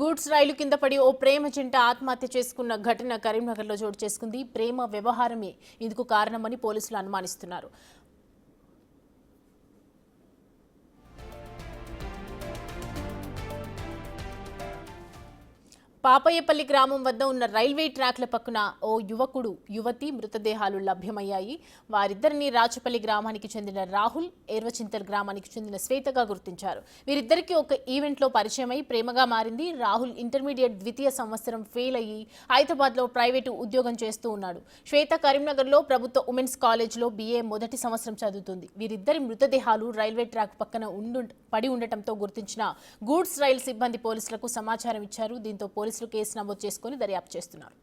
Goods రైలు కింద పడి ఓ ప్రేమ జంట ఆత్మహత్య చేసుకున్న ఘటన కరీంనగర్లో చోటు చేసుకుంది. ప్రేమ వ్యవహారమే ఇందుకు కారణమని పోలీసులు అనుమానిస్తున్నారు. పాపయ్యపల్లి గ్రామం వద్ద ఉన్న రైల్వే ట్రాక్ల పక్కన ఓ యువకుడు యువతి మృతదేహాలు లభ్యమయ్యాయి. వారిద్దరిని రాచపల్లి గ్రామానికి చెందిన రాహుల్, ఎర్వచింతల్ గ్రామానికి చెందిన శ్వేతగా గుర్తించారు. వీరిద్దరికీ ఒక ఈవెంట్లో పరిచయమై ప్రేమగా మారింది. రాహుల్ ఇంటర్మీడియట్ ద్వితీయ సంవత్సరం ఫెయిల్ అయ్యి హైదరాబాద్లో ప్రైవేటు ఉద్యోగం చేస్తూ ఉన్నాడు. శ్వేత కరీంనగర్లో ప్రభుత్వ ఉమెన్స్ కాలేజ్లో BA మొదటి సంవత్సరం చదువుతుంది. వీరిద్దరి మృతదేహాలు రైల్వే ట్రాక్ పక్కన పడి ఉండటంతో గుర్తించిన గూడ్స్ రైలు సిబ్బంది పోలీసులకు సమాచారం ఇచ్చారు. దీంతో పోలీసులు కేసు నమోదు చేసుకుని దర్యాప్తు చేస్తున్నారు.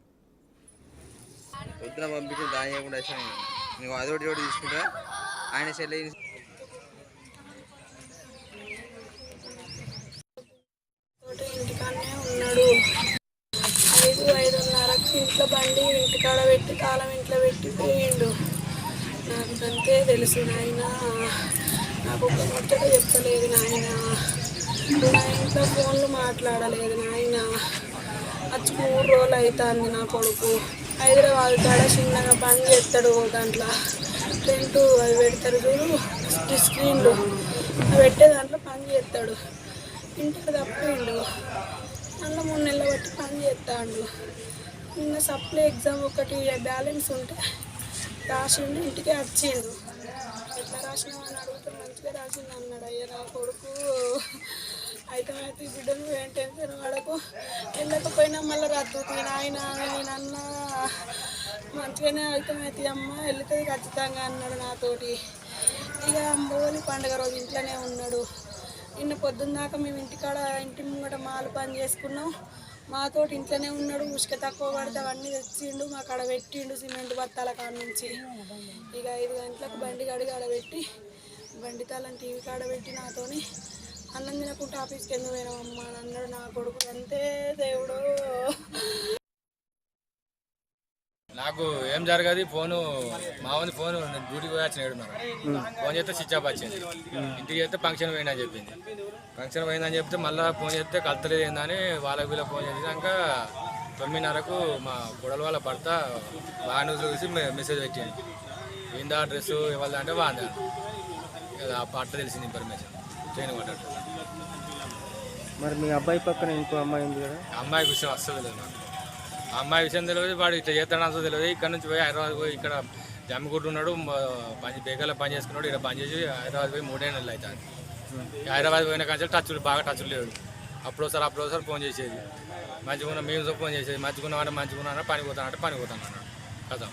ఇంటికాడనే ఉన్నాడు. 5:30కి ఇంట్లో బండి ఇంటికాడ పెట్టి తాళం ఇంట్లో పెట్టి పోయిండు. నాకు అంతే తెలుసు నాయన, నాకు ఒక ముచ్చట చెప్పలేదు నాయన, నా ఇంట్లో ఫోన్లు మాట్లాడలేదు నాయన. వచ్చి 3 రోజులు అవుతుంది. నా కొడుకు హైదరాబాద్ కాడ చిన్నగా పని చేస్తాడు. దాంట్లో టెంట్ అవి పెడతారు చూడు, స్క్రీన్లు పెట్టే దాంట్లో పని చేస్తాడు. ఇంటికి తప్పిండు. అందులో 3 నెలలు బట్టి పని చేస్తాడు. నిన్న సప్లై ఎగ్జామ్ ఒకటి బ్యాలెన్స్ ఉంటే రాసిండు, ఇంటికి వచ్చిండు. ఎట్లా రాసినామని అడిగితే మంచిగా రాసిండు అన్నాడు. అయ్యా నా కొడుకు అయితే ఈ బిడ్డను ఏం టెన్షన్ పడకు, వెళ్ళకపోయినా మళ్ళీ రద్దుతుంది నాయన. నేనన్నా మంచిగానే అయితే అమ్మ వెళ్తుంది ఖచ్చితంగా అన్నాడు నాతోటి. ఇక అమ్మోని పండుగ రోజు ఇంట్లోనే ఉన్నాడు. నిన్న పొద్దున్న దాకా మేము ఇంటి ముంగట మాలు పని చేసుకున్నాం. మాతోటి ఇంట్లోనే ఉన్నాడు. ఉసుక తక్కువ పడితే అవన్నీ తెచ్చిండు, మా కాడ పెట్టిండు సిమెంట్ బత్తాల కాడ నుంచి. ఇక 5 గంటలకు బండి కడిగి ఆడ పెట్టి బండి తాళం టీవీ కాడ పెట్టి నాతోని అన్నం తినకుంటే ఆఫీస్కి ఎందుకు పోయినామమ్మా అని అన్నాడు నా కొడుకు. అంతే దేవుడు. నాకు ఏం జరగదు. ఫోను మామూలు ఫోన్ డ్యూటీకి పోయి వచ్చిన 7:30 ఫోన్ చేస్తే స్విచ్ ఆఫ్ వచ్చింది. ఇంటికి చేస్తే ఫంక్షన్ పోయిందని చెప్పింది. ఫంక్షన్ పోయిందని చెప్తే మళ్ళీ ఫోన్ చేస్తే కలుతలేదు ఏందని వాళ్ళకి వీళ్ళకి ఫోన్ చేసినాక 9:30కు మా కొడల వాళ్ళ భర్త వాహనం చూసి మెసేజ్ పెట్టింది. ఏందా డ్రెస్ ఇవ్వాలి అంటే వాందా ఆ పట్ట తెలిసింది ఇన్ఫర్మేషన్ ట్రైన్ పడ్డట్టు. మరి మీ అబ్బాయి పక్కన ఇంకో అమ్మాయి ఉంది కదా, అమ్మాయి విషయం అస్సలు తెలియదు నాకు. అమ్మాయి విషయం తెలియదు, వాడు ఇట్లా చేస్తాడో తెలియదు. ఇక్కడ నుంచి పోయి హైదరాబాద్ పోయి ఇక్కడ జమ్మిగుడ్డు ఉన్నాడు, బేకాలో పని చేసుకున్నాడు. ఇక్కడ పని చేసి హైదరాబాద్ పోయి 3 నెలలు అవుతుంది. హైదరాబాద్ పోయిన కానీ బాగా టచ్లు లేడు. అప్పుడోసారి ఫోన్ చేసేది. మంచిగా మేము ఫోన్ చేసేది. మంచిగున్నామంటే మంచిగున్నా, పని పోతానంటే పని పోతాను అన్నాడు కదా.